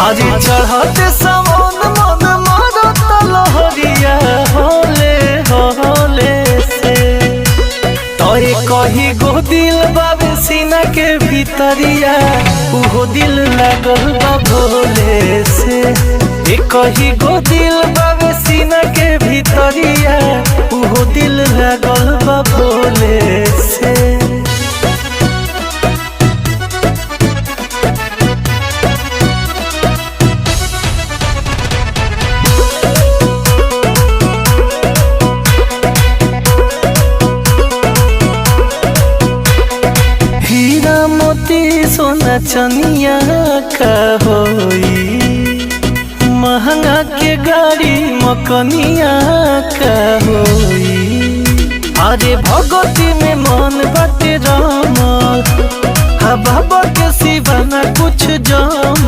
आरी चढ़ते सवन मन मारत लहरिया होले होले से तोरे कही गो दिल बाबे सीना के भीतरिया उहो दिल लागल बा भोले से कही गो दिल बाबे सीना के भीतरिया उहो दिल लागल बा भोले से। हीरा मोती सोना चनिया का होई महंगा के गाड़ी मकनिया का होई अरे भगवती में मन बाटे रामल हा बाबा के सिवा ना कुछ जम